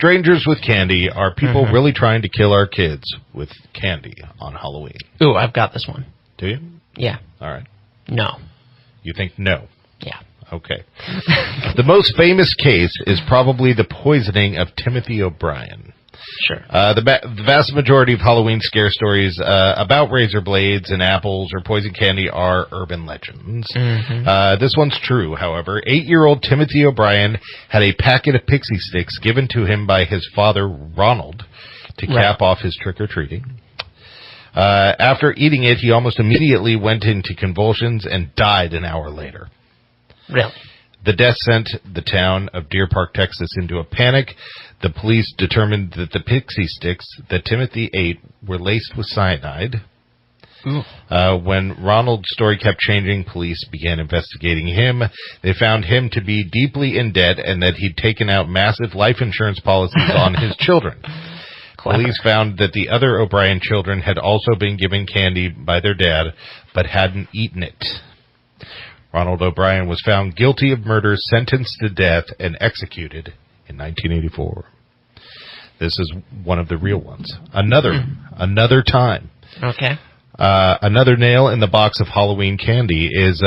strangers with candy. Are people really trying to kill our kids with candy on Halloween? Ooh, I've got this one. Do you? Yeah. All right. No. You think no? Yeah. Okay. The most famous case is probably the poisoning of Timothy O'Bryan. Sure. The vast majority of Halloween scare stories about razor blades and apples or poison candy are urban legends. This one's true, however. 8-year-old Timothy O'Bryan had a packet of Pixy Stix given to him by his father, Ronald, to cap off his trick-or-treating. After eating it, he almost immediately went into convulsions and died an hour later. Really? The death sent the town of Deer Park, Texas into a panic. The police determined that the Pixy Stix that Timothy ate were laced with cyanide. When Ronald's story kept changing, police began investigating him. They found him to be deeply in debt and that he'd taken out massive life insurance policies on his children. Police found that the other O'Bryan children had also been given candy by their dad, but hadn't eaten it. Ronald O'Bryan was found guilty of murder, sentenced to death, and executed in 1984. This is one of the real ones. Another time. Okay. Another nail in the box of Halloween candy is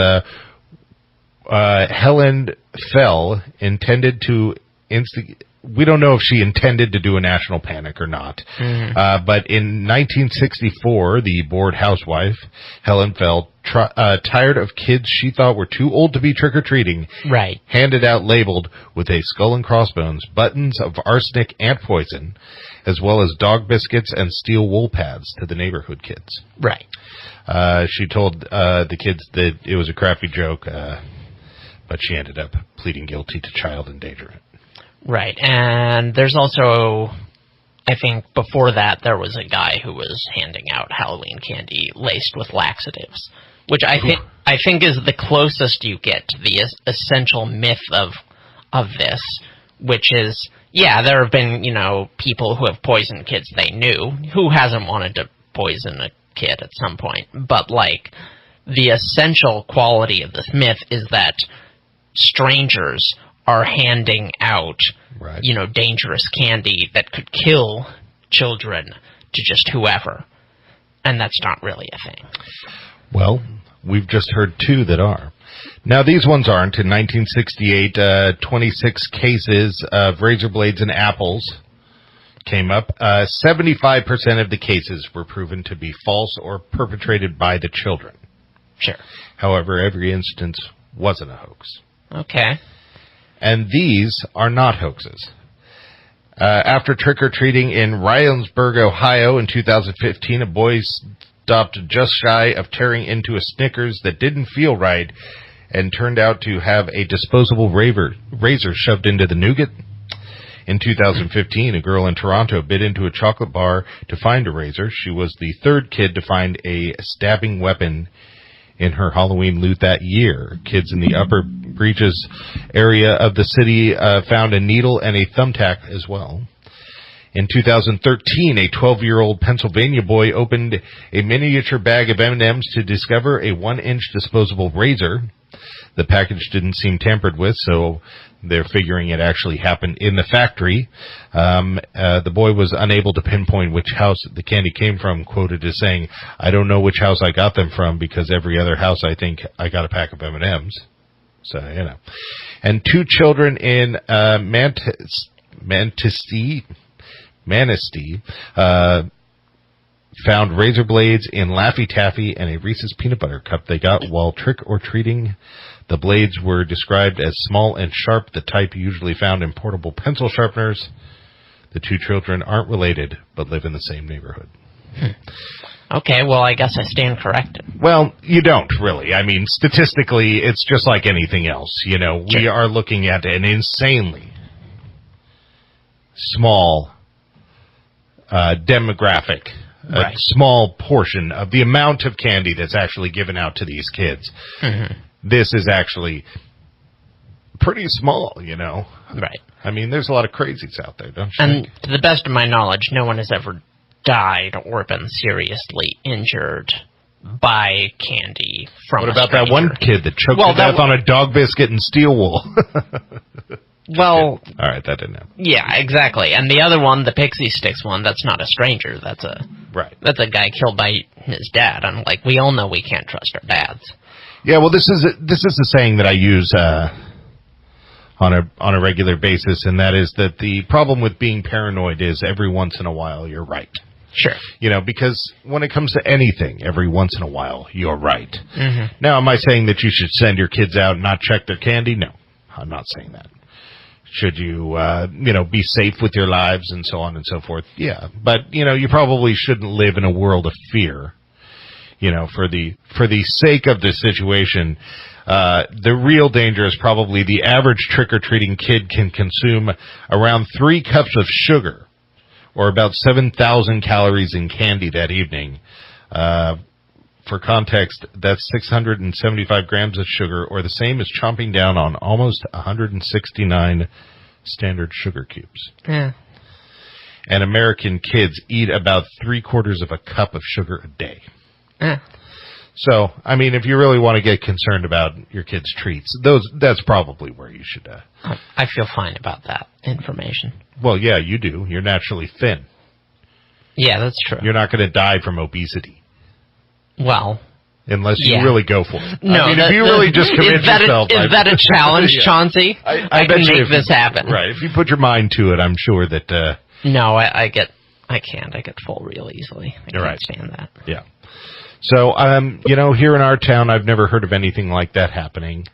Helen Fell intended to we don't know if she intended to do a national panic or not. But in 1964, the bored housewife, Helen Fell, tired of kids she thought were too old to be trick-or-treating, handed out labeled with a skull and crossbones, buttons of arsenic and poison, as well as dog biscuits and steel wool pads to the neighborhood kids. She told the kids that it was a crappy joke, but she ended up pleading guilty to child endangerment. Right, and there's also, I think before that, there was a guy who was handing out Halloween candy laced with laxatives, which I think is the closest you get to the essential myth of this, which is, yeah, there have been, people who have poisoned kids they knew. Who hasn't wanted to poison a kid at some point? But, the essential quality of this myth is that strangers are handing out, dangerous candy that could kill children to just whoever. And that's not really a thing. Well, we've just heard two that are. Now, these ones aren't. In 1968, 26 cases of razor blades and apples came up. 75% of the cases were proven to be false or perpetrated by the children. Sure. However, every instance wasn't a hoax. Okay. And these are not hoaxes. After trick-or-treating in Rylansburg, Ohio in 2015, a boy stopped just shy of tearing into a Snickers that didn't feel right and turned out to have a disposable razor shoved into the nougat. In 2015, a girl in Toronto bit into a chocolate bar to find a razor. She was the third kid to find a stabbing weapon in her Halloween loot that year. Kids in the Upper Breeches area of the city found a needle and a thumbtack as well. In 2013, a 12-year-old Pennsylvania boy opened a miniature bag of M&Ms to discover a 1-inch disposable razor. The package didn't seem tampered with, so they're figuring it actually happened in the factory. The boy was unable to pinpoint which house the candy came from, quoted as saying, "I don't know which house I got them from because every other house I think I got a pack of M&Ms." So, And two children in Manistee found razor blades in Laffy Taffy and a Reese's peanut butter cup they got while trick-or-treating. The blades were described as small and sharp, the type usually found in portable pencil sharpeners. The two children aren't related, but live in the same neighborhood. Okay, well, I guess I stand corrected. Well, you don't, really. I mean, statistically, it's just like anything else. We are looking at an insanely small demographic, a small portion of the amount of candy that's actually given out to these kids. This is actually pretty small, Right. I mean, there's a lot of crazies out there, don't you think? And to the best of my knowledge, no one has ever died or been seriously injured by candy from What about that one kid that choked to death on a dog biscuit and steel wool? Well, all right, that didn't happen. Yeah, exactly. And the other one, the Pixy Stix one, that's not a stranger. That's a guy killed by his dad. I'm like, we all know we can't trust our dads. Yeah, well, this is the saying that I use on a regular basis, and that is that the problem with being paranoid is every once in a while you're right. Sure. Because when it comes to anything, every once in a while you're right. Mm-hmm. Now, am I saying that you should send your kids out and not check their candy? No, I'm not saying that. Should you, be safe with your lives and so on and so forth? Yeah. But, you probably shouldn't live in a world of fear, for the sake of the situation. The real danger is probably the average trick-or-treating kid can consume around 3 cups of sugar or about 7,000 calories in candy that evening. For context, that's 675 grams of sugar, or the same as chomping down on almost 169 standard sugar cubes. Yeah. And American kids eat about 3/4 of a cup of sugar a day. Yeah. So, if you really want to get concerned about your kids' treats, that's probably where you should... I feel fine about that information. Well, yeah, you do. You're naturally thin. Yeah, that's true. You're not going to die from obesity. Well, unless you really go for it. No, if you really just commit yourself... Is that a challenge, yeah. Chauncey? I can make this happen. Right. If you put your mind to it, I'm sure that... No, I can't. I get full real easily. I can't stand that. Yeah. So, here in our town, I've never heard of anything like that happening.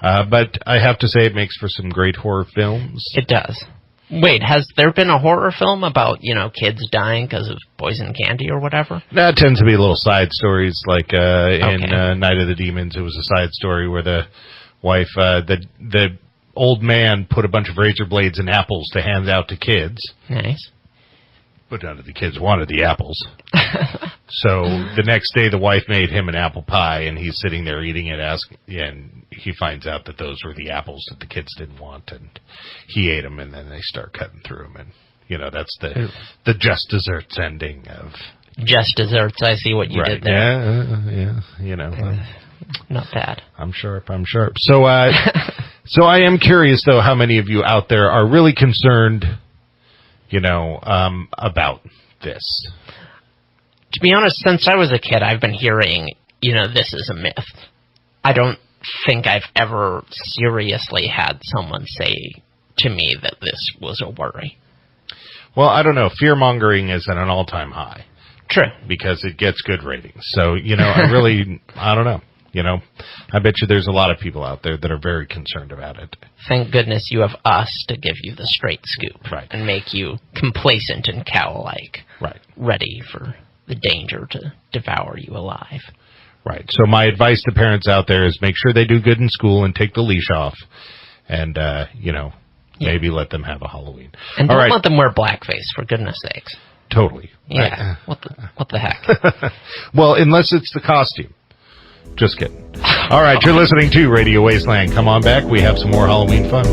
No. But I have to say it makes for some great horror films. It does. Wait, has there been a horror film about, kids dying because of poison candy or whatever? That tends to be little side stories, like in Night of the Demons. It was a side story where the wife, the old man put a bunch of razor blades and apples to hand out to kids. Nice. But none of the kids wanted the apples. So the next day the wife made him an apple pie, and he's sitting there eating it, and he finds out that those were the apples that the kids didn't want, and he ate them, and then they start cutting through them, and that's the Just Desserts ending of... Just Desserts, I see what you did there. Yeah, not bad. I'm sharp. So so I am curious, though, how many of you out there are really concerned, about this. To be honest, since I was a kid, I've been hearing, this is a myth. I don't think I've ever seriously had someone say to me that this was a worry. Well, I don't know. Fear-mongering is at an all-time high. True. Because it gets good ratings. So, I don't know. I bet you there's a lot of people out there that are very concerned about it. Thank goodness you have us to give you the straight scoop. Right. And make you complacent and cow-like. Right. Ready for the danger to devour you alive. Right. So my advice to parents out there is make sure they do good in school and take the leash off. And, maybe let them have a Halloween. And don't let them wear blackface, for goodness sakes. Totally. Yeah. What the heck? Well, unless it's the costume. Just kidding. All right, you're listening to Radio Wasteland. Come on back. We have some more Halloween fun.